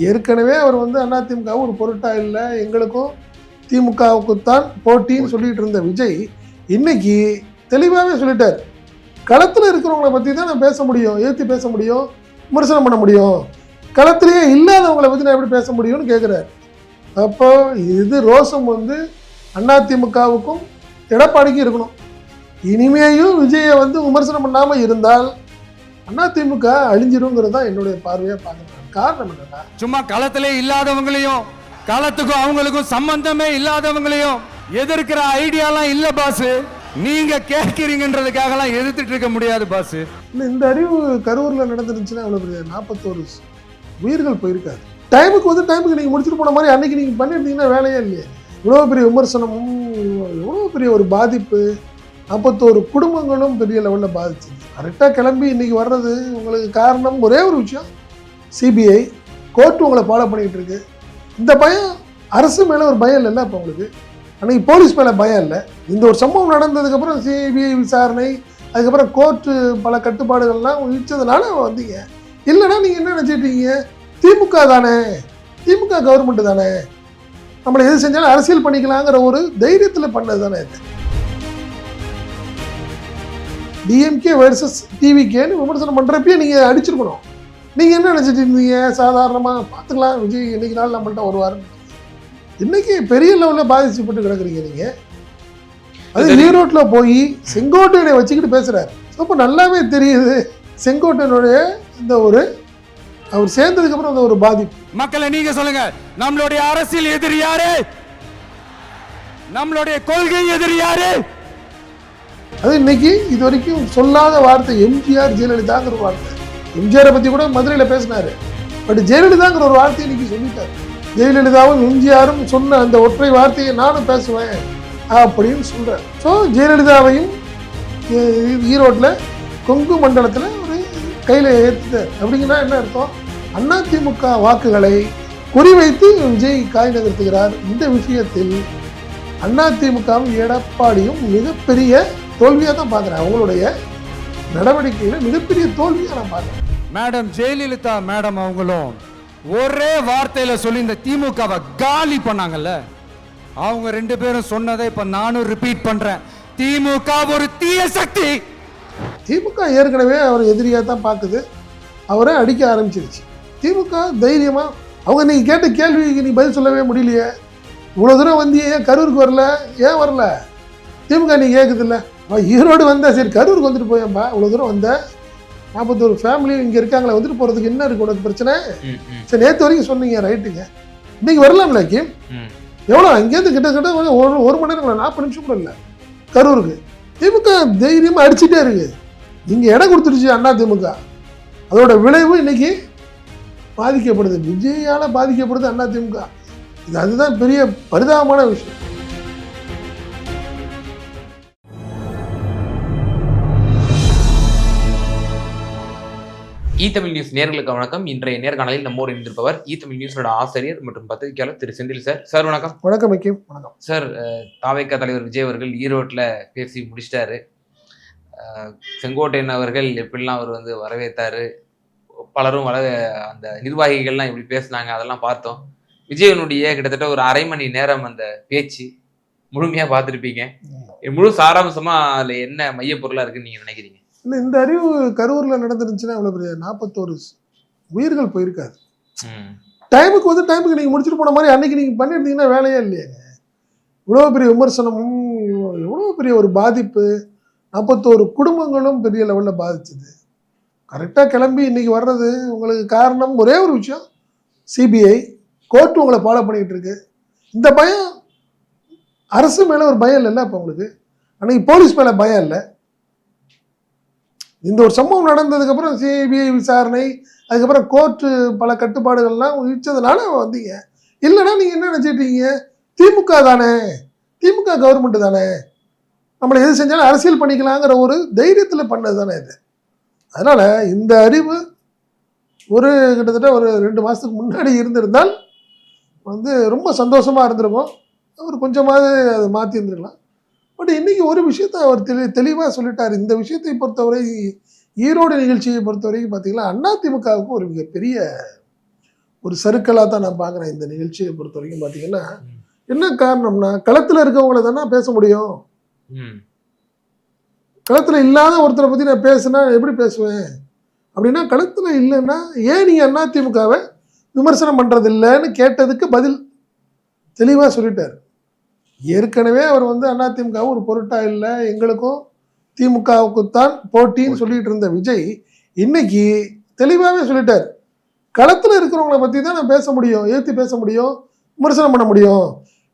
ஏற்கனவே அவர் வந்து அதிமுக ஒரு பொருட்டா இல்லை, எங்களுக்கும் திமுகவுக்குத்தான் போட்டின்னு சொல்லிட்டு இருந்த விஜய் இன்னைக்கு தெளிவாகவே சொல்லிட்டார். களத்தில் இருக்கிறவங்கள பற்றி தான் நான் பேச முடியும், ஏற்றி பேச முடியும், விமர்சனம் பண்ண முடியும். களத்திலேயே இல்லாதவங்களை பற்றி நான் எப்படி பேச முடியும்னு கேட்குறாரு. அப்போ இது ரோசம் வந்து அதிமுகவுக்கும் எடப்பாடிக்கும் இருக்கணும். இனிமேயும் விஜயை வந்து விமர்சனம் பண்ணாமல் இருந்தால் அதிமுக அழிஞ்சிருங்கிறது தான் என்னுடைய பார்வையாக பார்க்குறேன். காரணம் என்னன்னா, சும்மா களத்திலே இல்லாதவங்களையும் களத்துக்கும் அவங்களுக்கும் சம்பந்தமே இல்லாதவங்களையும் எதிர்க்கிற ஐடியாலாம் இல்ல பாஸ். நீங்க கேட்கிறீங்கன்றதுக்காகலாம் எதிர்த்துட்டு இருக்க முடியாது பாஸ். இந்த அறிவு கரூர்ல நடந்துருந்துச்சுன்னா அவ்வளவு பெரிய 41 உயிர்கள் போயிருக்காது. டைமுக்கு வந்து டைமுக்கு நீங்க முடிச்சுட்டு போன மாதிரி அன்னைக்கு நீங்க பண்ணியிருந்தீங்கன்னா வேலையே இல்லையே. இவ்வளோ பெரிய விமர்சனமும் எவ்வளோ பெரிய ஒரு பாதிப்பு, 41 குடும்பங்களும் பெரிய லெவலில் பாதிச்சுது. கரெக்டாக கிளம்பி இன்னைக்கு வர்றது உங்களுக்கு காரணம் ஒரே ஒரு விஷயம், சிபிஐ கோர்ட்டு உங்களை ஃபாலோ பண்ணிக்கிட்டு இருக்கு. இந்த பயம் அரசு மேலே ஒரு பயம் இல்லைல்ல. இப்போ உங்களுக்கு அன்றைக்கி போலீஸ் மேலே பயம் இல்லை. இந்த ஒரு சம்பவம் நடந்ததுக்கப்புறம் சிபிஐ விசாரணை, அதுக்கப்புறம் கோர்ட்டு பல கட்டுப்பாடுகள்லாம் விதிச்சதுனால வந்தீங்க. இல்லைன்னா நீங்கள் என்ன நினச்சிட்டீங்க, திமுக தானே, திமுக கவர்மெண்ட்டு தானே, நம்மளை எது செஞ்சாலும் அரசியல் பண்ணிக்கலாங்கிற ஒரு தைரியத்தில் பண்ணது தானே இது. டிஎம்கே வர்சஸ் டிவிகேன்னு விமர்சனம் பண்ணுறப்பயே நீங்கள் அடிச்சிருக்கணும். நீங்கள் என்ன நினச்சிட்டு இருந்தீங்க, சாதாரணமாக பார்த்துக்கலாம் விஜய் இன்னைக்கு நாள் நம்மள்கிட்ட வருவாருன்னு. இன்னைக்கு பெரிய லெவலில் பாதிக்கப்பட்டு கிடக்குறீங்க நீங்கள். அது ஈரோட்டில் போய் செங்கோட்டையனை வச்சுக்கிட்டு பேசுகிறாரு. அப்போ நல்லாவே தெரியுது செங்கோட்டையனுடைய இந்த ஒரு அவர் சேர்ந்ததுக்கப்புறம் அந்த ஒரு பாதிப்பு. மக்களை நீங்க சொல்லுங்க, நம்மளுடைய அரசியல் எதிரி யாரு, நம்மளுடைய கொள்கை எதிரி யாரு? அது இன்னைக்கு இது வரைக்கும் சொல்லாத வார்த்தை எம்ஜிஆர் ஜெயலலிதாங்கிற வார்த்தை. எம்ஜிஆரை பற்றி கூட மதுரையில் பேசினார். பட் ஜெயலலிதாங்கிற ஒரு வார்த்தையை இன்னைக்கு சொல்லிட்டார். ஜெயலலிதாவும் எம்ஜிஆரும் சொன்ன அந்த ஒற்றை வார்த்தையை நானும் பேசுவேன் அப்படின்னு சொல்கிறார். ஸோ ஜெயலலிதாவையும் ஈரோட்டில் கொங்கு மண்டலத்தில் ஒரு கையில் ஏற்றுட்டார். அப்படிங்கன்னா என்ன அர்த்தம், அதிமுக வாக்குகளை குறிவைத்து விஜய் காய் நகர்த்துகிறார். இந்த விஷயத்தில் அதிமுகவும் எடப்பாடியும் மிகப்பெரிய தோல்வியாக தான் பார்க்குறேன். அவங்களுடைய நடவடிக்கையில் மிகப்பெரிய தோல்வியாக நான் பார்க்குறேன். மேடம் ஜெயலலிதா மேடம் அவங்களும் ஒரே வார்த்தையில சொல்லி இந்த திமுகவை காலி பண்ணாங்கல்ல, அவங்க ரெண்டு பேரும் சொன்னதை இப்ப நானும் ரிப்பீட் பண்றேன். திமுக ஒரு தீய சக்தி. திமுக ஏற்கனவே அவர் எதிரியாக தான் பார்க்குது, அவரை அடிக்க ஆரம்பிச்சிருச்சு. திமுக தைரியமாக அவங்க நீங்கள் கேட்ட கேள்விக்கு நீ பதில் சொல்லவே முடியலையே. இவ்வளோ தூரம் வந்து ஏன் கரூருக்கு வரல, ஏன் வரல திமுக நீ கேட்குதில்ல. ஈரோடு வந்தேன், சரி கரூருக்கு வந்துட்டு போயேன்பா, இவ்வளோ தூரம் வந்தேன், 41 ஃபேமிலி இங்கே இருக்காங்களே, வந்துட்டு போகிறதுக்கு என்ன இருக்குது உனக்கு பிரச்சனை? சரி நேற்று வரைக்கும் சொன்னீங்க, ரைட்டுங்க, இன்னைக்கு வரலாம்ல கிம். எவ்வளோ அங்கேருந்து கிட்டத்தட்ட ஒரு மணி நேரம் 40 நிமிஷம் கூட இல்லை கரூருக்கு. திமுக தைரியமாக அடிச்சுட்டே இருக்கு. இங்கே இடம் கொடுத்துருச்சு அதிமுக. அதோட விளைவு இன்னைக்கு பாதிக்கப்படுது, விஜயால் பாதிக்கப்படுது அதிமுக. அதுதான் பெரிய பரிதாபமான விஷயம். தமிழ் நியூஸ் நேர்களுக்கு வணக்கம். இன்றைய நேர்காணலில் நம்மோடு இணைந்திருப்பவர் தமிழ் நியூஸோட ஆசிரியர் மற்றும் பத்திரிகையாளர் திரு செந்தில் சார். சார் வணக்கம். வணக்கம் முக்கியம். வணக்கம் சார். தாவேகா தலைவர் விஜய் அவர்கள் ஈரோட்டில் பேசி முடிச்சிட்டாரு. செங்கோட்டையன் அவர்கள் எப்படிலாம் அவர் வந்து வரவேற்றாரு, பலரும் அந்த நிர்வாகிகள்லாம் எப்படி பேசினாங்க அதெல்லாம் பார்த்தோம். விஜயனுடைய கிட்டத்தட்ட ஒரு அரை மணி நேரம் அந்த பேச்சு முழுமையாக பார்த்துருப்பீங்க. முழு சாராம்சமா அதில் என்ன மையப்பொருளாக இருக்குன்னு நீங்கள் நினைக்கிறீங்க? இல்லை, இந்த அறிவு கரூரில் நடந்துருந்துச்சுன்னா அவ்வளோ பெரிய 41 உயிர்கள் போயிருக்காது. டைமுக்கு வந்து டைமுக்கு நீங்கள் முடிச்சுட்டு போன மாதிரி அன்னைக்கு நீங்கள் பண்ணியிருந்தீங்கன்னா வேலையே இல்லையாங்க. இவ்வளோ பெரிய விமர்சனமும் எவ்வளோ பெரிய ஒரு பாதிப்பு, 41 குடும்பங்களும் பெரிய லெவலில் பாதிச்சுது. கரெக்டாக கிளம்பி இன்னைக்கு வர்றது உங்களுக்கு காரணம் ஒரே ஒரு விஷயம், சிபிஐ கோர்ட்டு உங்களை ஃபாலோ பண்ணிக்கிட்டு இருக்கு. இந்த பயம் அரசு மேலே ஒரு பயம் இல்லைல்ல. இப்போ உங்களுக்கு அன்னைக்கு போலீஸ் மேலே பயம் இல்லை. இந்த ஒரு சம்பவம் நடந்ததுக்கப்புறம் சிபிஐ விசாரணை, அதுக்கப்புறம் கோர்ட்டு பல கட்டுப்பாடுகள்லாம் விதிச்சதுனால வந்தீங்க. இல்லைன்னா நீங்கள் என்ன நினச்சிட்டீங்க, திமுக தானே, திமுக கவர்மெண்ட்டு தானே, நம்மளை எது செஞ்சாலும் அரசியல் பண்ணிக்கலாங்கிற ஒரு தைரியத்தில் பண்ணது தானே இது. அதனால் இந்த அறிவு ஒரு கிட்டத்தட்ட ஒரு 2 மாதத்துக்கு முன்னாடி இருந்திருந்தால் வந்து ரொம்ப சந்தோஷமாக இருந்திருக்கும். அவர் கொஞ்சமாவது அதை மாற்றி இருந்திருக்கலாம். பட் இன்றைக்கி ஒரு விஷயத்தை அவர் தெளிவாக சொல்லிட்டார். இந்த விஷயத்தை பொறுத்தவரை, ஈரோடு நிகழ்ச்சியை பொறுத்தவரைக்கும் பார்த்தீங்கன்னா அதிமுகவுக்கு ஒரு மிகப்பெரிய ஒரு சறுக்கலாக தான் நான் பார்க்குறேன் இந்த நிகழ்ச்சியை பொறுத்த வரைக்கும். பார்த்தீங்கன்னா என்ன காரணம்னா, களத்தில் இருக்கவங்கள தானே பேச முடியும். களத்தில் இல்லாத ஒருத்தரை பற்றி நான் பேசுனா எப்படி பேசுவேன் அப்படின்னா, களத்தில் இல்லைன்னா ஏன் நீங்கள் அதிமுகவை விமர்சனம் பண்ணுறது இல்லைன்னு கேட்டதுக்கு பதில் தெளிவாக சொல்லிட்டார். ஏற்கனவே அவர் வந்து அதிமுகவும் ஒரு பொருட்டாக இல்லை, எங்களுக்கும் திமுகவுக்குத்தான் போட்டின்னு சொல்லிட்டு இருந்த விஜய் இன்னைக்கு தெளிவாகவே சொல்லிட்டார், களத்தில் இருக்கிறவங்கள பற்றி தான் நான் பேச முடியும், ஏற்றி பேச முடியும், விமர்சனம் பண்ண முடியும்,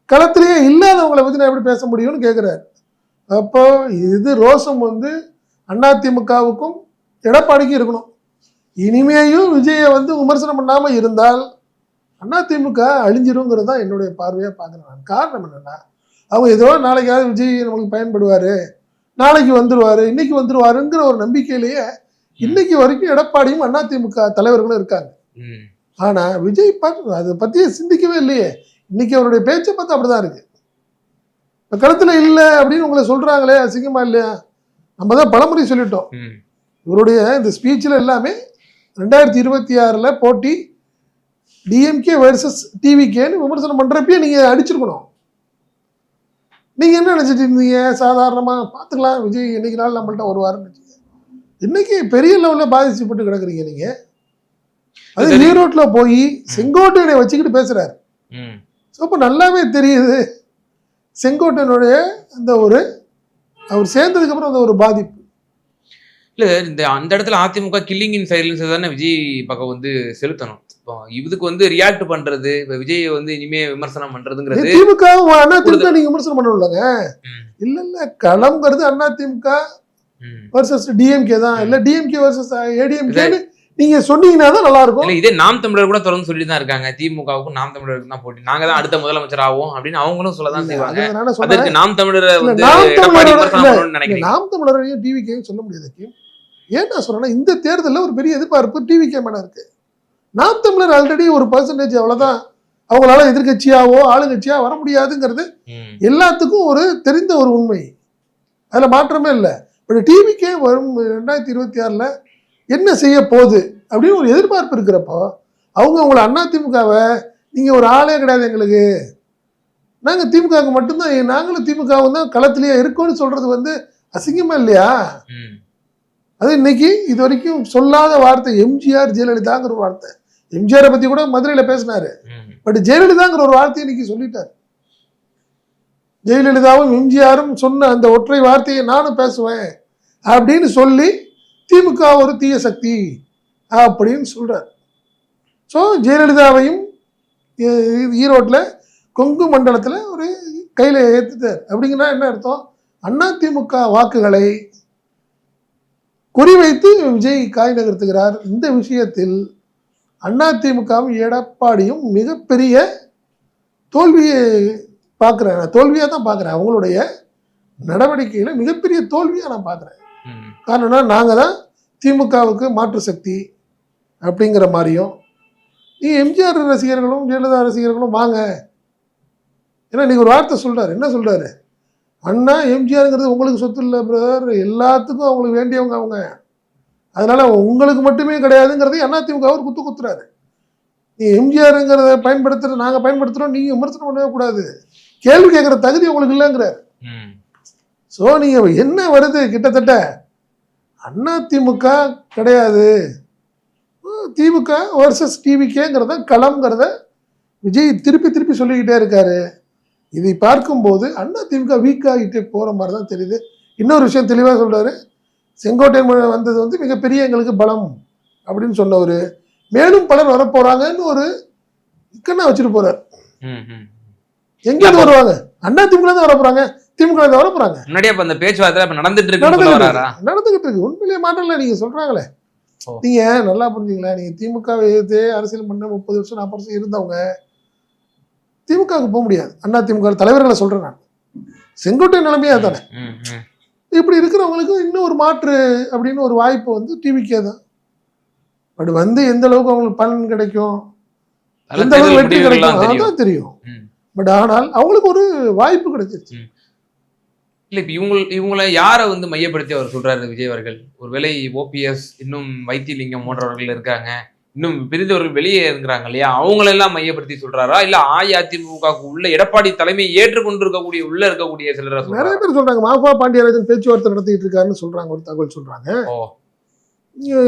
களத்திலேயே இல்லாதவங்களை பற்றி நான் எப்படி பேச முடியும்னு கேட்குறாரு. அப்போ இது ரோஷம் வந்து அதிமுகவுக்கும் எடப்பாடிக்கும் இருக்கணும். இனிமேயும் விஜயை வந்து விமர்சனம் பண்ணாமல் இருந்தால் அதிமுக அழிஞ்சிருங்கிறது தான் என்னுடைய பார்வையாக பார்க்குறேன். காரணம் என்னென்னா, அவங்க ஏதோ நாளைக்காவது விஜய் நம்மளுக்கு பயன்படுவார், நாளைக்கு வந்துடுவார், இன்னைக்கு வந்துடுவாருங்கிற ஒரு நம்பிக்கையிலேயே இன்னைக்கு வரைக்கும் எடப்பாடியும் அதிமுக தலைவர்களும் இருக்காங்க. ஆனால் விஜய் அதை பற்றியே சிந்திக்கவே இல்லையே. இன்னைக்கு அவருடைய பேச்சை பார்த்தா அப்படிதான் இருக்கு. இப்போ களத்தில் இல்லை அப்படின்னு உங்களை சொல்கிறாங்களே, அசிங்கமா இல்லையா? நம்ம தான் பலமுறை சொல்லிட்டோம், இவருடைய இந்த ஸ்பீச்சில் எல்லாமே 2026 போட்டி டிஎம்கே வர்சஸ் டிவிகேன்னு விமர்சனம் பண்ணுறப்பயே நீங்கள் அடிச்சிருக்கணும். நீங்கள் என்ன நினச்சிட்டு இருந்தீங்க? சாதாரணமாக பார்த்துக்கலாம், விஜய் இன்னைக்கு நாள் நம்மள்ட்ட வருவாருன்னு நினச்சிங்க. இன்னைக்கு பெரிய லெவலில் பாதிக்கப்பட்டு கிடக்குறீங்க நீங்கள். அது ஈரோட்டில் போய் செங்கோட்டையனை வச்சுக்கிட்டு பேசுகிறாரு. ஸோ இப்போ நல்லாவே தெரியுது செங்கோட்டையனுடைய அந்த ஒரு அவர் சேர்ந்ததுக்கப்புறம் அந்த ஒரு பாதிப்பு. இல்ல அந்த இடத்துல அதிமுக கில்லிங் இன் சைலன்ஸ் தானே விஜய் பக்கம் வந்து செலுத்தணும். இப்போ இதுக்கு வந்து ரியாக்ட் பண்றது, இப்போ விஜய் வந்து இனிமே விமர்சனம் பண்றதுங்கிறது திமுக அதிமுக நீங்க விமர்சனம் பண்ணணும்லங்க. இல்ல இல்ல, களம்ங்கிறது அதிமுக வர்சஸ் டிஎம்கே தான், இல்ல டிஎம்கே வர்சஸ் ஏடிஎம்கே நீங்க சொன்னீங்கன்னா தான் நல்லா இருக்கும். இல்ல இதே நாம் தமிழர் கூட தொடர்ந்து சொல்லி தான் இருக்காங்க, திமுகவுக்கும் நாம் தமிழருக்கு தான் போட்டி, நாங்க தான் அடுத்த முதலமைச்சர் ஆகும் அப்படின்னு அவங்களும் சொல்லதான் செய்வாங்க. அதற்கு நாம் தமிழரை வந்து நினைக்கிறேன். நாம் தமிழரையும் டிவிகேயும் சொல்ல முடியாது. ஏன் நான் சொல்றேன்னா, இந்த தேர்தலில் ஒரு பெரிய எதிர்பார்ப்பு டிவிகே மேல இருக்கு. நாம் தமிழர் ஆல்ரெடி ஒரு பர்சன்டேஜ் அவ்வளவுதான், அவங்களால எதிர்கட்சியாவோ ஆளுங்கட்சியா வர முடியாதுங்கிறது எல்லாத்துக்கும் ஒரு தெரிந்த ஒரு உண்மை, அதுல மாற்றமே இல்லை. பட் டிவிகே வரும் 2026 என்ன செய்ய போகுது அப்படின்னு ஒரு எதிர்பார்ப்பு இருக்கிறப்போ, அவங்கள அதிமுகவை நீங்க ஒரு ஆளே கிடையாது எங்களுக்கு, நாங்க திமுகவுக்கு மட்டும்தான், நாங்களும் திமுகவும் தான் களத்திலேயே இருக்கோம்னு சொல்றது வந்து அசிங்கமா இல்லையா? அது இன்னைக்கு இது வரைக்கும் சொல்லாத வார்த்தை எம்ஜிஆர் ஜெயலலிதாங்கிற ஒரு வார்த்தை. எம்ஜிஆரை பத்தி கூட மதுரையில பேசினாரு, பட் ஜெயலலிதாங்கிற ஒரு வார்த்தையை இன்னைக்கு சொல்லிட்டாரு. ஜெயலலிதாவும் எம்ஜிஆரும் சொன்ன அந்த ஒற்றை வார்த்தையை நானும் பேசுவேன் அப்படின்னு சொல்லி திமுக ஒரு தீய சக்தி அப்படின்னு சொல்றார். ஸோ ஜெயலலிதாவையும் ஈரோட்டில் கொங்கு மண்டலத்தில் ஒரு கையில் ஏற்றுட்டார். அப்படிங்கன்னா என்ன அர்த்தம்? அதிமுக வாக்குகளை குறிவைத்து விஜய் காய் நகர்த்துகிறார். இந்த விஷயத்தில் அதிமுகவும் எடப்பாடியும் மிகப்பெரிய தோல்வியை பார்க்குறேன், தோல்வியாக தான் பார்க்குறேன். அவங்களுடைய நடவடிக்கையில் மிகப்பெரிய தோல்வியாக நான் பார்க்குறேன். காரணம்னா, நாங்கள் தான் திமுகவுக்கு மாற்று சக்தி அப்படிங்கிற மாதிரியும், நீ எம்ஜிஆர் ரசிகர்களும் ஜெயலலிதா ரசிகர்களும் வாங்க. ஏன்னா நீங்கள் ஒரு வார்த்தை சொல்கிறார், என்ன சொல்கிறாரு? அண்ணா எம்ஜிஆருங்கிறது உங்களுக்கு சொத்து இல்லை பிரதர், எல்லாத்துக்கும் அவங்களுக்கு வேண்டியவங்க அவங்க, அதனால உங்களுக்கு மட்டுமே கிடையாதுங்கிறதையும் அதிமுக அவர் குத்துறாரு. நீ எம்ஜிஆருங்கிறத பயன்படுத்துகிற, நாங்கள் பயன்படுத்துகிறோம், நீங்கள் விமர்சனம் பண்ணவே கூடாது, கேள்வி கேட்குற தகுதி உங்களுக்கு இல்லைங்கிறார். ஸோ நீங்கள் என்ன வருது, கிட்டத்தட்ட அதிமுக கிடையாது, திமுக வர்சஸ் டிவிகேங்கிறத களம்ங்கிறத விஜய் திருப்பி திருப்பி சொல்லிக்கிட்டே இருக்காரு. இதை பார்க்கும்போது அதிமுக வீக் ஆகிட்டே போகிற மாதிரி தான் தெரியுது. இன்னொரு விஷயம் தெளிவாக சொல்கிறாரு, செங்கோட்டையன் வந்தது வந்து மிகப்பெரிய எங்களுக்கு பலம் அப்படின்னு சொன்னவர், மேலும் பலர் வரப்போகிறாங்கன்னு ஒரு இக்கண்ணா வச்சுட்டு போகிறார். எங்கேருந்து வருவாங்க? அதிமுக தான் வர போகிறாங்க, திமுக தான் வர போகிறாங்க. முன்னாடியே அந்த பேச்சுவார்த்தை நடந்துகிட்டு இருக்கு. உண்மையிலேயே மாற்றம் இல்லை. நீங்கள் சொல்கிறாங்களே, நீங்கள் நல்லா புரிஞ்சுங்களேன், நீங்கள் திமுகவை எதிர்த்து அரசியல் பண்ண 30 வருஷம் 40 வருஷம் இருந்தவங்க திமுகவுக்கு போக முடியாது. அதிமுக தலைவர்களை சொல்கிறேன் நான், செங்கோட்டை நிலைமையா தானே. இப்படி இருக்கிறவங்களுக்கு இன்னும் ஒரு மாற்று அப்படின்னு ஒரு வாய்ப்பு வந்து டிவிக்கே தான். பட் வந்து எந்த அளவுக்கு அவங்களுக்கு பலன் கிடைக்கும், எந்த அளவுக்கு வெற்றி கிடைக்கும் அதான் தெரியும். பட் ஆனால் அவங்களுக்கு ஒரு வாய்ப்பு கிடைச்சிருச்சு. இல்லை இப்போ இவங்களை யாரை வந்து மையப்படுத்தி அவர் சொல்றாரு விஜய் அவர்கள்? ஒருவேளை ஓபிஎஸ், இன்னும் வைத்தியலிங்கம் போன்றவர்கள் இருக்காங்க, இன்னும் பிரிந்தவர்கள் வெளியே இருக்கிறாங்க இல்லையா, அவங்களெல்லாம் மையப்படுத்தி சொல்றாரா, இல்ல அஇஅதிமுகவுக்கு உள்ள எடப்பாடி தலைமையை ஏற்றுக்கொண்டு இருக்கக்கூடிய உள்ள இருக்கக்கூடிய சிலரை நிறைய சொல்றாரா? பேர் சொல்றாங்க மாஃபா பாண்டியராஜன் பேச்சுவார்த்தை நடத்திட்டு இருக்காருன்னு சொல்றாங்க, ஒரு தகவல் சொல்றாங்க. ஓ,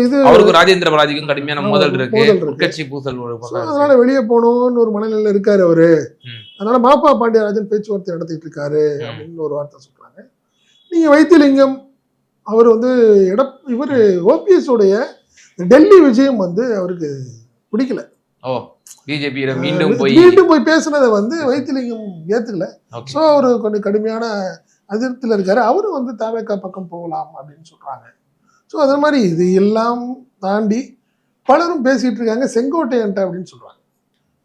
இது அவருக்கு ராஜேந்திர பாலாஜிக்கும் கடுமையான மோதல் இருக்கு, மோதல் இருக்கு. உட்கட்சி பூசல் ஒரு So, பக்கம் அதனால வெளியே போகணும்னு ஒரு மனநிலையில இருக்காரு அவரு. ம். அதனால மாஃபா பாண்டியராஜன் பேச்சுவார்த்தை நடத்திட்டு இருக்காரு ம். அப்படின்னு ஒரு வார்த்தை சொல்றாங்க. நீங்க வைத்திலிங்கம் அவர் வந்து இவர் ஓபிஎஸ் உடைய டெல்லி விஜயம் வந்து அவருக்கு பிடிக்கல. ஓ, பிஜேபி மீண்டும் போய் பேசுனதை வந்து வைத்திலிங்கம் ஏத்துக்கல. Okay. ஸோ அவரு கொஞ்சம் கடுமையான அதிருப்தியில் இருக்காரு. அவரும் வந்து தவேகா பக்கம் போகலாம் அப்படின்னு சொல்றாங்க. ஸோ அது மாதிரி இது எல்லாம் தாண்டி பலரும் பேசிட்டு இருக்காங்க செங்கோட்டையன்ட்ட அப்படின்னு சொல்றாங்க.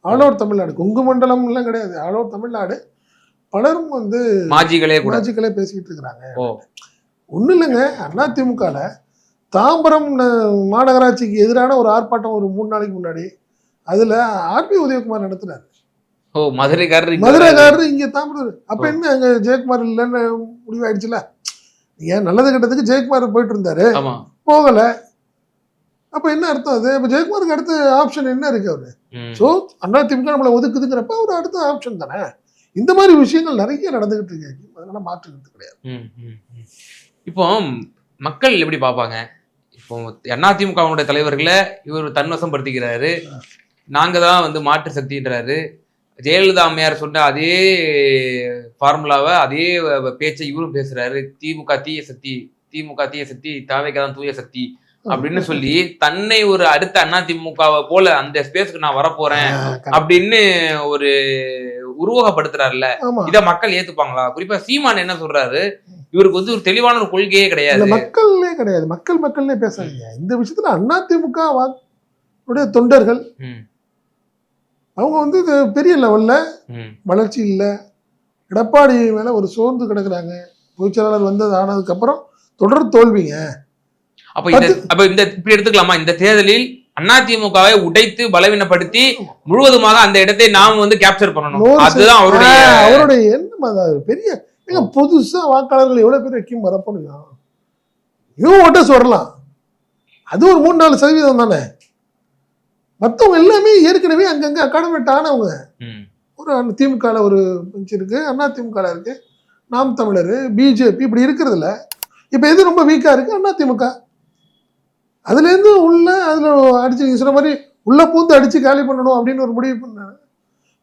ஆல் ஓவர் தமிழ்நாடு, கொங்கு மண்டலம் எல்லாம் கிடையாது, ஆல் ஓவர் தமிழ்நாடு பலரும் வந்து மாஜிகளே கூட. மாஜிக்களே பேசிட்டு இருக்கிறாங்க. ஓ, ஒன்றும் இல்லைங்க, அதிமுகவில் தாம்பரம் மாநகராட்சிக்கு எதிரான ஒரு ஆர்ப்பாட்டம் ஒரு 3 நாளைக்கு முன்னாடி அதில் ஆர்பி உதயகுமார் நடத்துனார். ஓ, மதுரைக்காரர் மதுரைக்காரர் இங்கே தாம்பரம். அப்போ என்ன அங்கே ஜெயக்குமார் இல்லைன்னு முடிவாயிடுச்சுல. ஏன் நல்லது கெட்டதுக்கு ஜெயக்குமார் போயிட்டு இருந்தாரு, ஆமா. போகல. அப்போ என்ன அர்த்தம் அது? இப்போ ஜெயக்குமாருக்கு அடுத்த ஆப்ஷன் என்ன இருக்கு அவரு? ஸோ அதிமுக நம்மளை ஒதுக்குதுங்கிறப்ப ஒரு அடுத்த ஆப்ஷன் தானே. இந்த மாதிரி விஷயங்கள் நிறைய நடந்துகிட்டு இருக்கு, அதனால மாற்றுக்கிறது கிடையாது. இப்போ மக்கள் எப்படி பார்ப்பாங்க? இப்போ அதிமுகவுடைய தலைவர்களை இவர் தன்வசம் படுத்திக்கிறாரு, நாங்க தான் வந்து மாற்று சக்தின்றாரு. ஜெயலலிதா அம்மையார் சொன்ன அதே ஃபார்முலாவை அதே பேச்சை இவரும் பேசுறாரு. திமுக தீய சக்தி, திமுக தீய சக்தி, தாவேகா தான் தூய சக்தி அப்படின்னு சொல்லி தன்னை ஒரு அடுத்த அதிமுகவை போல அந்த ஸ்பேஸ்க்கு நான் வரப்போறேன் அப்படின்னு ஒரு உருவகப்படுத்துறாருல்ல. இத மக்கள் ஏத்துப்பாங்களா? குறிப்பா சீமான் என்ன சொல்றாரு, இவருக்கு வந்து ஒரு தெளிவான ஒரு கொள்கையே கிடையாது. மக்களே கிடையாது, மக்கள்னே பேசாதீங்க. இந்த விஷயத்துல அதிமுக தொண்டர்கள் அவங்க வந்து பெரிய லெவல்ல வளர்ச்சி இல்லை. எடப்பாடி மேல ஒரு சோர்ந்து கிடக்குறாங்க. பொதுச்செயலாளர் வந்தது ஆனதுக்கு அப்புறம் தொடர் தோல்விங்க. அப்ப இந்த இப்படி எடுத்துக்கலாமா, இந்த தேர்தலில் அதிமுகவை உடைத்து பலவீனப்படுத்தி முழுவதுமாக அந்த இடத்தை நாம் வந்து கேப்சர் பண்ணணும், அதுதான் அவருடைய எண்ணம். அதாவது பெரிய புதுசா வாக்காளர்கள் எவ்வளவு பேர் வைக்கும் வரப்போம், இவன் ஓட்டஸ் வரலாம், அது ஒரு 3-4% தானே. மற்றவங்க எல்லாமே ஏற்கனவே அங்கங்க அகாடமிட் ஆனவங்க. ஒரு திமுக ஒரு பெஞ்ச் இருக்கு, அதிமுக இருக்கு, நாம் தமிழர், பிஜேபி இப்படி இருக்கிறதுல இப்ப எது ரொம்ப வீக்கா இருக்கு? அதிமுக. அதுல இருந்து உள்ள அதுல அடிச்சு சொல்ற மாதிரி உள்ள பூந்து அடிச்சு காலி பண்ணணும் அப்படின்னு ஒரு முடிவு பண்ணாங்க.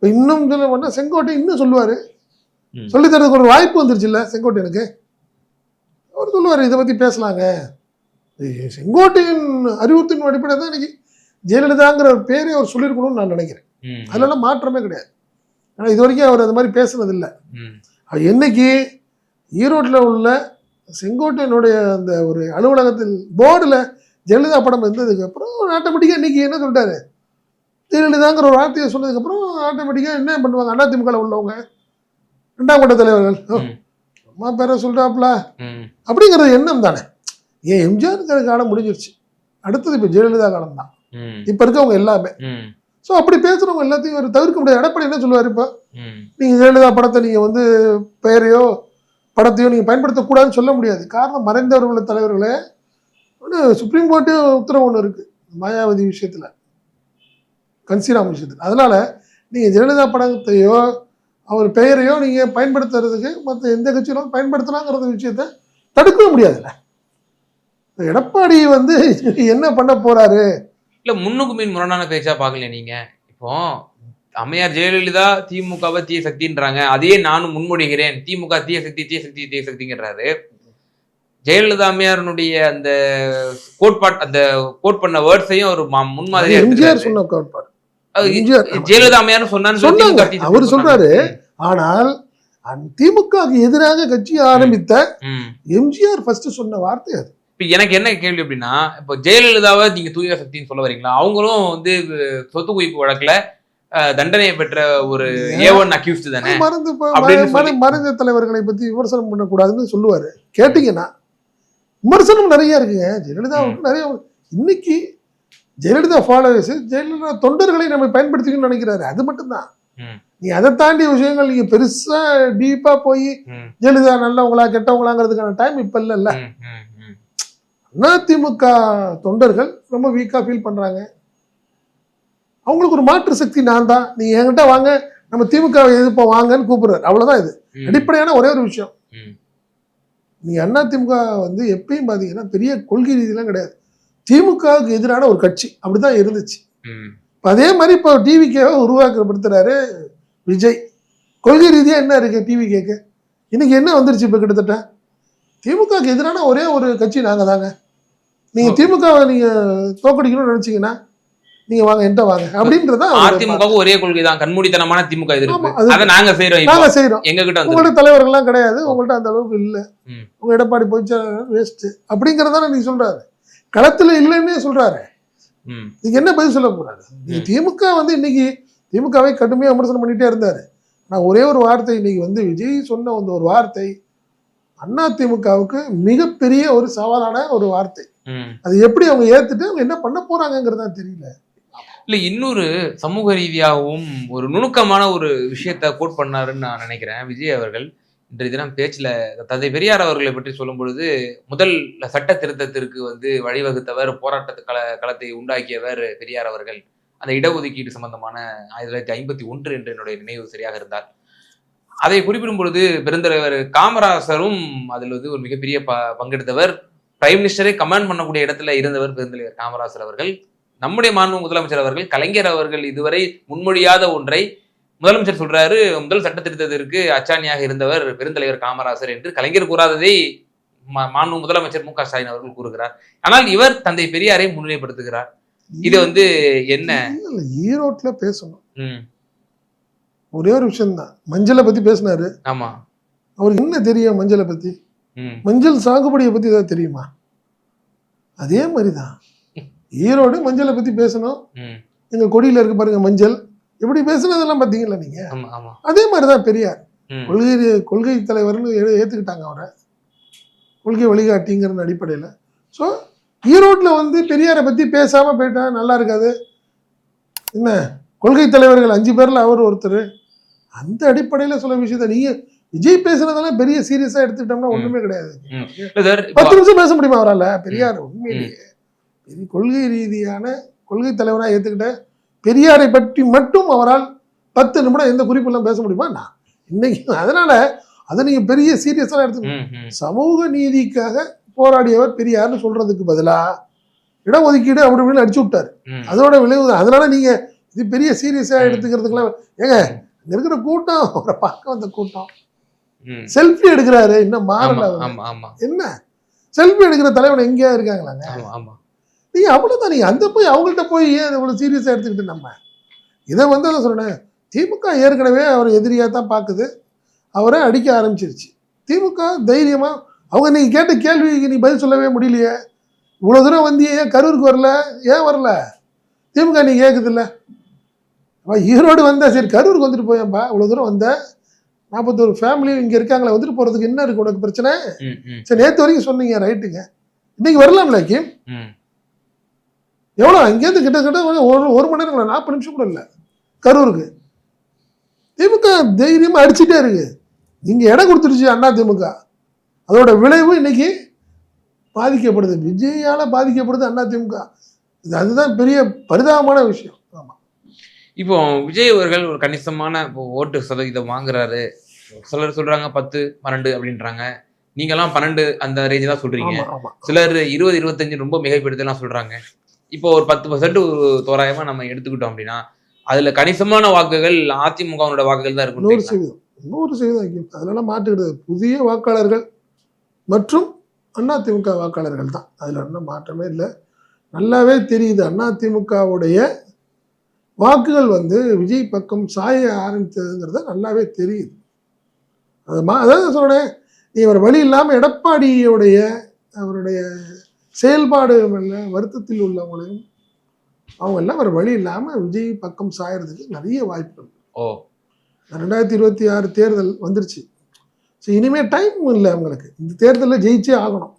இன்னும் சொல்ல பண்ணா செங்கோட்டை இன்னும் சொல்லுவாரு, சொல்லி தரதுக்கு ஒரு வாய்ப்பு வந்துருச்சு இல்ல செங்கோட்டையனுக்கு. அவர் சொல்லுவாரு இதை பத்தி பேசலாங்க. செங்கோட்டையின் அறிவுறுத்தின் அடிப்படை தான் இன்னைக்கு ஜெயலலிதாங்கிற ஒரு பேரே அவர் சொல்லியிருக்கணும்னு நான் நினைக்கிறேன். அதெல்லாம் மாற்றமே கிடையாது. ஆனா இது வரைக்கும் அவர் அந்த மாதிரி பேசுனது இல்லை. என்னைக்கு ஈரோட்டில் உள்ள செங்கோட்டையனுடைய அந்த ஒரு அலுவலகத்தில் போர்டுல ஜெயலலிதா படம் இருந்ததுக்கு அப்புறம் ஆட்டோமேட்டிக்கா இன்னைக்கு என்ன சொல்லிட்டாரு, ஜெயலலிதாங்கிற ஒரு வார்த்தையை சொன்னதுக்கு அப்புறம் ஆட்டோமேட்டிக்கா என்ன பண்ணுவாங்க, அதிமுக உள்ளவங்க 2ஆம் கட்ட தலைவர்கள் அம்மா பேர சொல்றாப்ல அப்படிங்கிறது எண்ணம் தானே. ஏன் எம்ஜிஆர் காலம் முடிஞ்சிருச்சு, அடுத்தது இப்ப ஜெயலலிதா காலம் தான் இப்ப இருக்கவங்க எல்லாமே. ஸோ அப்படி பேசுறவங்க எல்லாத்தையும் ஒரு தவிர்க்க முடியாது. எடப்பாடி என்ன சொல்லுவாரு, இப்போ நீங்க ஜெயலலிதா படத்தை நீங்க வந்து பெயரையோ படத்தையோ நீங்க பயன்படுத்தக்கூடாதுன்னு சொல்ல முடியாது. காரணம் மறைந்தவர்கள் தலைவர்களே சுப்ரீம் கோர்ட்டு உத்தரவு ஒன்று இருக்கு மாயாவதி விஷயத்துல, கன்சிராம் விஷயத்துல. அதனால நீங்க ஜெயலலிதா படத்தையோ அவர் பெயரையோ நீங்க பயன்படுத்துறதுக்கு மற்ற எந்த கட்சியிலும் பயன்படுத்தலாங்கிற விஷயத்த தடுக்கவே முடியாதுல்ல. எடப்பாடி வந்து என்ன பண்ண போறாரு? இல்ல முன்னுக்கு மீன் முரணான பேச்சா பாக்கல நீங்க. இப்போ அம்மையார் ஜெயலலிதா திமுகவை தீய சக்தின்றாங்க, அதையே நானும் முன்மொழிகிறேன், திமுக தீய சக்தி தீய சக்தி தீய சக்திங்கிறாரு. ஜெயலலிதா அம்மையாருடைய அந்த கோட்பாடு, அந்த கோட் பண்ண வேர்ட்ஸையும் ஒரு முன்மாதிரியா எம்ஜிஆர் சொன்ன கோட்பாடு ஜெயலலிதா அம்மையார் சொன்னாங்க அவர் சொல்றாரு. ஆனால் திமுக எதிராக கட்சி ஆரம்பித்த எம்ஜிஆர் ஃபர்ஸ்ட் சொன்ன வார்த்தை அது. இப்ப எனக்கு என்ன கேள்வி அப்படின்னா, இப்போ ஜெயலலிதாவை நீங்க தூய சக்தின்னு சொல்ல வரீங்களா? அவங்களும் வந்து சொத்து குவிப்பு வழக்குல தண்டனையை பெற்ற ஒரு A1 அக்யூஸ்ட் தானே. மறைந்த தலைவர்களை பத்தி விமர்சனம் பண்ணக்கூடாதுன்னு சொல்லுவாரு. கேட்டீங்கன்னா விமர்சனம் நிறைய இருக்குங்க ஜெயலலிதாவுக்கு நிறைய. இன்னைக்கு ஜெயலலிதா ஃபாலோவர்ஸ், ஜெயலலிதா தொண்டர்களை நம்ம பயன்படுத்திக்கணும்னு நினைக்கிறாரு, அது மட்டும்தான். நீ அதை தாண்டி விஷயங்கள் நீங்க பெருசா டீப்பா போய் ஜெயலலிதா நல்லவங்களா கெட்டவங்களாங்கிறதுக்கான டைம் இப்ப இல்ல. அதிமுக தொண்டர்கள் ரொம்ப வீக்கா ஃபீல் பண்றாங்க. அவங்களுக்கு ஒரு மாற்று சக்தி நான் தான், நீங்க என்கிட்ட வாங்க, நம்ம திமுக எதிர்ப்போம் வாங்கன்னு கூப்பிடுறாரு. அவ்வளவுதான் இது அடிப்படையான ஒரே ஒரு விஷயம். நீங்க அண்ணா திமுக வந்து எப்பயும் பாத்தீங்கன்னா பெரிய கொள்கை ரீதியெல்லாம் கிடையாது, திமுகவுக்கு எதிரான ஒரு கட்சி அப்படிதான் இருந்துச்சு. அதே மாதிரி இப்போ டிவிகேவை உருவாக்கப்படுத்துறாரு விஜய். கொள்கை ரீதியா என்ன இருக்கு டிவிகேக்கு? இன்னைக்கு என்ன வந்துருச்சு? இப்போ கிட்டத்தட்ட திமுகவுக்கு எதிரான ஒரே ஒரு கட்சி நாங்க தாங்க. நீங்க திமுகவை நீங்க தோக்கடிக்கணும்னு நினைச்சீங்கன்னா நீங்க வாங்க, என்கிட்ட வாங்க அப்படின்றதா. அதிமுக ஒரே கொள்கை தான், கண்மூடித்தனமான திமுக எதிர்ப்பு. அதை நாங்க செய்யறோம், நாங்க செய்யறோம். எங்க கிட்ட உங்கள்ட்ட தலைவர்கள்லாம் கிடையாது, உங்கள்ட்ட அந்த அளவுக்கு இல்ல, உங்க எடப்பாடி போயிச்சா வேஸ்ட் அப்படிங்கறதான நீங்க சொல்றாரு. களத்துல இல்லைன்னே சொல்றாரு. நீங்க என்ன பதில் சொல்ல போறாரு? நீங்க திமுக வந்து இன்னைக்கு திமுகவை கடுமையா விமர்சனம் பண்ணிட்டே இருந்தாரு. நான் ஒரே ஒரு வார்த்தை, இன்னைக்கு வந்து விஜய் சொன்ன அந்த ஒரு வார்த்தை அண்ணா திமுகவுக்கு மிகப்பெரிய ஒரு சவாலான ஒரு வார்த்தை. அது எப்படி அவங்க ஏத்துட்டு அவங்க என்ன பண்ண போறாங்கிறதா தெரியல. இல்ல, இன்னொரு சமூக ரீதியாகவும் ஒரு நுணுக்கமான ஒரு விஷயத்த கோட் பண்ணாருன்னு நான் நினைக்கிறேன் விஜய் அவர்கள். இன்றைய தினம் பேச்சுல தந்தை பெரியார் அவர்களை பற்றி சொல்லும் பொழுது, முதல் சட்ட திருத்தத்திற்கு வந்து வழிவகுத்தவர், போராட்ட களத்தை உண்டாக்கியவர் பெரியார் அவர்கள். அந்த இடஒதுக்கீடு சம்பந்தமான 1951 என்று என்னுடைய நினைவு சரியாக இருந்தால், அதை குறிப்பிடும் பொழுது பெருந்தலைவர் காமராசரும் அதில் வந்து ஒரு மிகப்பெரிய பங்கெடுத்தவர். பிரைம் மினிஸ்டரை கமாண்ட் பண்ணக்கூடிய இடத்துல இருந்தவர் பெருந்தலைவர் காமராசர் அவர்கள். நம்முடைய மாண்பு முதலமைச்சர் அவர்கள், கலைஞர் அவர்கள் இதுவரை முன்மொழியாத ஒன்றை முதலமைச்சர் சொல்றாரு, முதல் சட்ட திருத்தத்திற்கு அச்சாணியாக இருந்தவர் பெருந்தலைவர் காமராசர் என்று கலைஞர் கூறாததை மாண்பு முதலமைச்சர் மு க ஸ்டாலின் அவர்கள் கூறுகிறார். ஆனால் இவர் தந்தை பெரியாரை முன்னிலைப்படுத்துகிறார். இது வந்து என்ன? ஈரோட்ல பேசணும் ஒரே ஒரு விஷயம் தான், மஞ்சளை பத்தி பேசினாரு. ஆமா, அவருக்கு என்ன தெரியும் மஞ்சளை பத்தி? மஞ்சள் சாகுபடியை பத்தி ஏதாவது தெரியுமா? அதே மாதிரிதான் ஈரோடு மஞ்சளை பத்தி பேசணும். எங்க கொடியில இருக்கு பாருங்க மஞ்சள், எப்படி பேசுனதெல்லாம் பாத்தீங்களா நீங்க? அதே மாதிரிதான் பெரியார் கொள்கை தலைவர்னு ஏத்துக்கிட்டாங்க அவரை, கொள்கை வழிகாட்டிங்கிற அடிப்படையில. ஸோ ஈரோட்ல வந்து பெரியாரை பத்தி பேசாம போயிட்டா நல்லா இருக்காது. என்ன கொள்கை தலைவர்கள் 5 பேர்ல அவர் ஒருத்தர். அந்த அடிப்படையில சொல்ல விஷயத்த நீங்க விஜய் பேசுனதெல்லாம் பெரிய சீரியஸா எடுத்துக்கிட்டோம்னா ஒண்ணுமே கிடையாது. 10 நிமிஷம் பேச முடியுமா அவரால்? பெரியார் உண்மையிலேயே பெரிய கொள்கை ரீதியான கொள்கை தலைவராக ஏத்துக்கிட்ட பெரியாரை பற்றி மட்டும் அவரால் 10 நிமிடம் எந்த குறிப்பெல்லாம் பேச முடியுமா? நான் இன்னைக்கு அதனால அதை நீங்க பெரிய சீரியஸா எடுத்துக்கணும். சமூக நீதிக்காக போராடியவர் பெரியார்னு சொல்றதுக்கு பதிலா இடஒதுக்கீடு அப்படி இப்படின்னு அடிச்சு விட்டாரு. அதோட விளைவு. அதனால நீங்க இது பெரிய சீரியஸா எடுத்துக்கிறதுக்குலாம் ஏங்க இருக்கிற கூட்டம், அவரை பார்க்க வந்த கூட்டம் செல்ஃபி எடுக்கிறாரு, இன்னும் மாறல. என்ன செல்ஃபி எடுக்கிற தலைவன் எங்கேயா இருக்காங்களாங்க? நீங்க அவ்வளவுதான். நீங்க அந்த போய் அவங்கள்ட்ட போய் ஏன் இவ்வளவு சீரியஸா எடுத்துக்கிட்டு நம்ம இதை வந்து அதை சொன்னேன். திமுக ஏற்கனவே அவர் எதிரியா தான் பாக்குது, அவரை அடிக்க ஆரம்பிச்சிருச்சு. திமுக தைரியமா அவங்க நீங்க கேட்ட கேள்விக்கு நீ பதில் சொல்லவே முடியலையே. இவ்வளவு தூரம் வந்து ஏன் கரூருக்கு வரல? ஏன் வரல? திமுக நீ கேக்குது இல்ல, ஈரோடு வந்தா சரி, கரூருக்கு வந்துட்டு போயப்பா, இவ்வளவு தூரம் வந்த 41 ஃபேமிலி இங்க இருக்காங்களே, வந்துட்டு போறதுக்கு என்ன இருக்கு உனக்கு பிரச்சனை? சரி, நேற்று வரைக்கும் சொன்னீங்க, ரைட்டுங்க, இன்னைக்கு வரலாம்ல கிம்? எவ்வளவு அங்கேருந்து கிட்டத்தட்ட 1 மணி நேரம் 40 நிமிஷம் கூட இல்லை கரூருக்கு. திமுக தைரியமா அடிச்சுட்டே இருக்கு. நீங்க இடம் கொடுத்துருச்சு அண்ணா திமுக, அதோட விளைவு இன்னைக்கு பாதிக்கப்படுது, விஜயால பாதிக்கப்படுது அண்ணா திமுக. அதுதான் பெரிய பரிதாபமான விஷயம். ஆமா, இப்போ விஜய் அவர்கள் ஒரு கணிசமான ஓட்டு சதவீதம் வாங்குறாரு. சிலர் சொல்றாங்க 10, 12 அப்படின்றாங்க. நீங்கெல்லாம் 12 அந்த ரேஞ்சு தான் சொல்றீங்க. சிலர் 20, 25 ரொம்ப மிகைப்படுத்தலாம் சொல்றாங்க. இப்போ ஒரு 10% தோராயமா நம்ம எடுத்துக்கிட்டோம் அப்படின்னா அதுல கணிசமான வாக்குகள் அதிமுகவோட வாக்குகள் தான் இருக்கும். 100% அதெல்லாம் மாற்றுகிறது புதிய வாக்காளர்கள் மற்றும் அதிமுக வாக்காளர்கள் தான். அதுல ஒன்றும் மாற்றமே இல்லை. நல்லாவே தெரியுது அதிமுகவுடைய வாக்குகள் வந்து விஜய் பக்கம் சாய ஆரம்பித்ததுங்கிறத நல்லாவே தெரியுது. அதாவது சொல்றேன், நீ ஒரு வழி இல்லாமல் எடப்பாடியுடைய அவருடைய செயல்பாடு வருத்தத்தில் உள்ளவங்களையும் அவங்க எல்லாம் ஒரு வழி இல்லாமல் விஜய் பக்கம் சாயறதுக்கு நிறைய வாய்ப்புகள். 2026 தேர்தல் வந்துருச்சு. ஸோ இனிமேல் டைம் இல்லை அவங்களுக்கு. இந்த தேர்தலில் ஜெயிச்சே ஆகணும்.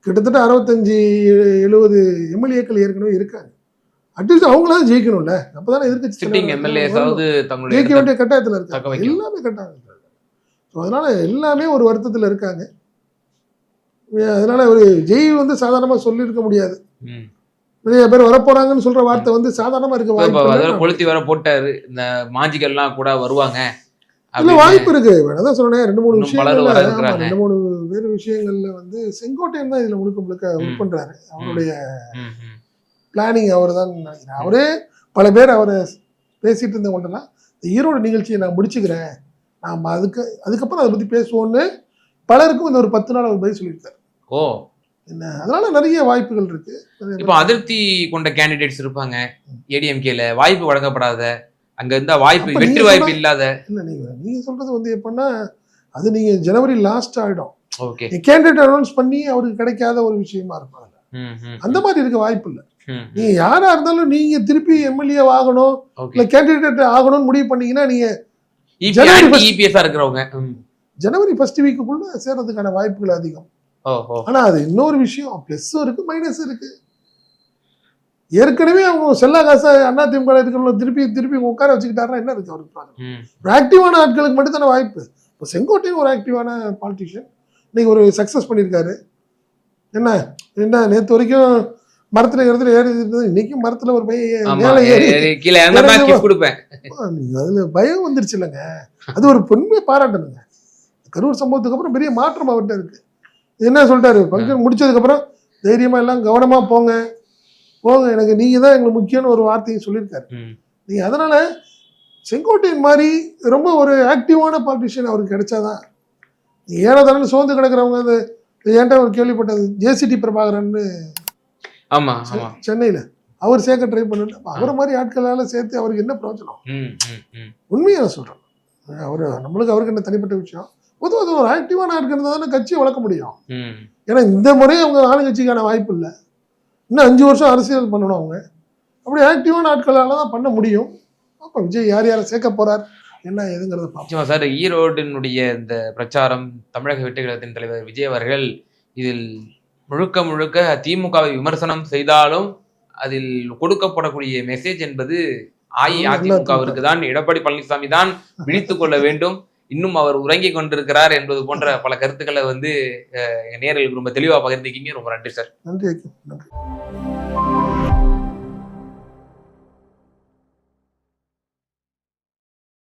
கிட்டத்தட்ட 65-70 எம்எல்ஏக்கள் ஏற்கனவே இருக்காங்க. அட்லீஸ்ட் அவங்களாம் ஜெயிக்கணும்ல, அப்போதானே எதிர்க்கட்சி ஜெயிக்க வேண்டிய கட்டாயத்தில் இருக்காங்க. எல்லாமே கட்டாயம். ஸோ அதனால எல்லாமே ஒரு வருத்தத்தில் இருக்காங்க. அதனால ஒரு ஜெய் வந்து சாதாரணமாக சொல்லியிருக்க முடியாது. நிறைய பேர் வரப்போறாங்கன்னு சொல்ற வார்த்தை வந்து சாதாரணமா இருக்க வாய்ப்பு இல்லை. கொளுத்தி வர போட்டாரு, இந்த மாஞ்சிகள்லாம் கூட வருவாங்க, இல்ல வாய்ப்பு இருக்கு. அதான் சொல்றேன், 2-3 விஷயங்கள், 2-3 வேறு விஷயங்கள்ல வந்து செங்கோட்டையன் தான் இதுல முழுக்க ஒர்க் பண்றாரு. அவருடைய பிளானிங் அவர் தான் நினைக்கிறேன். அவரே பல பேர் அவரை பேசிட்டு இருந்தவங்கலாம் ஈரோடு நிகழ்ச்சியை நான் முடிச்சுக்கிறேன், நாம அதுக்கப்புறம் அதை பத்தி பேசுவோம்னு பலருக்கும் இந்த ஒரு 10 நாள் அவர் பதில் சொல்லியிருக்காரு. ஓ, என்ன அதனால நிறைய வாய்ப்புகள் இருக்கு. இப்போ அதிருப்தி கொண்ட கேண்டிடேட்ஸ் இருப்பாங்க ஏடிஎம்கேல, வாய்ப்பு வழங்கப்படாத, அங்க இருந்தா வாய்ப்பு, வெற்றி வாய்ப்பு இல்லாத. இல்ல நீங்க சொல்றது வந்து எப்படின்னா, அது நீங்க ஜனவரி லாஸ்ட் ஆயிடும். ஓகே, கேண்டிடேட் அனௌன்ஸ் பண்ணி அவருக்கு கிடைக்காத ஒரு விஷயமா இருக்கும். அந்த மாதிரி இருக்க வாய்ப்பு இல்லை. நீங்க யாரா இருந்தாலும் நீங்க திருப்பி எம்எல்ஏ ஆகணும் இல்ல கேண்டிடேட் ஆகணும்னு முடிவு பண்ணீங்கன்னா நீங்க ஜனவரி ஃபர்ஸ்ட் வீக்குள்ள சேர்றதுக்கான வாய்ப்புகள் அதிகம். ஆனா அது இன்னொரு விஷயம், பிளஸும் இருக்கு மைனஸ் இருக்கு. ஏற்கனவே அவங்க செல்லா காசா அதிமுக இருக்கிறவங்க திருப்பி உட்கார வச்சுக்கிட்டாருன்னா என்ன இருக்கு அவருக்கு? ஆக்டிவான ஆட்களுக்கு மட்டும் தானே வாய்ப்பு. இப்போ செங்கோட்டையும் ஒரு ஆக்டிவான பாலிட்டிஷியன், இன்னைக்கு ஒரு சக்சஸ் பண்ணியிருக்காரு. என்ன நேற்று வரைக்கும் மரத்துல ஏறி இருந்தது, இன்னைக்கும் மரத்துல ஒரு பையன் மேல ஏறி அதுல பயம் வந்துருச்சு இல்லைங்க. அது ஒரு பெண்மையை பாராட்டணுங்க. கரூர் சம்பவத்துக்கு அப்புறம் பெரிய மாற்றம் அவர்கிட்ட இருக்கு. என்ன சொல்லிட்டாரு, ஃபங்க்ஷன் முடிச்சதுக்கு அப்புறம் தைரியமா எல்லாம் கவனமா போங்க, எனக்கு நீங்க தான் எங்களுக்கு முக்கியம்னு ஒரு வார்த்தையை சொல்லியிருக்காரு. நீங்க அதனால செங்கோட்டையன் மாதிரி ரொம்ப ஒரு ஆக்டிவான பாலிட்டிஷியன் அவருக்கு கிடைச்சாதான். ஏனதானு சோர்ந்து கிடக்கிறவங்க, அந்த ஏன்டா ஒரு கேள்விப்பட்டது ஜேசிடி பிரபாகரன் சென்னையில அவர் சேர்க்க ட்ரை பண்ணல. அவரை மாதிரி ஆட்களால சேர்த்து அவருக்கு என்ன பிரயோஜனம்? உண்மையை சொல்றேன். அவருக்கு என்ன தனிப்பட்ட விஷயம், பொதுவாக ஒரு ஆக்டிவான ஆட்கள் இருந்தால் தானே கட்சியை வளர்க்க முடியும். ஏன்னா இந்த முறை அவங்க ஆளுங்கட்சிக்கான வாய்ப்பு இல்லை. இன்னும் 5 வருஷம் அரசியல் பண்ணணும் அவங்க. அப்படி ஆக்டிவான ஆட்களால தான் பண்ண முடியும். அப்போ விஜய் யாரை சேர்க்க போறார் என்ன ஏதுங்கிறத பார்ப்போம். சார், ஈரோடினுடைய இந்த பிரச்சாரம், தமிழக வெற்றி கழகத்தின் தலைவர் விஜய் அவர்கள் இதில் முழுக்க திமுகவை விமர்சனம் செய்தாலும் அதில் கொடுக்கப்படக்கூடிய மெசேஜ் என்பது அஇஅதிமுகவிற்கு தான், எடப்பாடி பழனிசாமி தான் விழித்துக் கொள்ள வேண்டும், இன்னும் அவர் உறங்கி கொண்டிருக்கிறார் என்பது போன்ற பல கருத்துக்களை வந்து நேயர்களுக்கு ரொம்ப தெளிவாக பகிர்ந்துக்கிங்க. ரொம்ப நன்றி சார். நன்றி.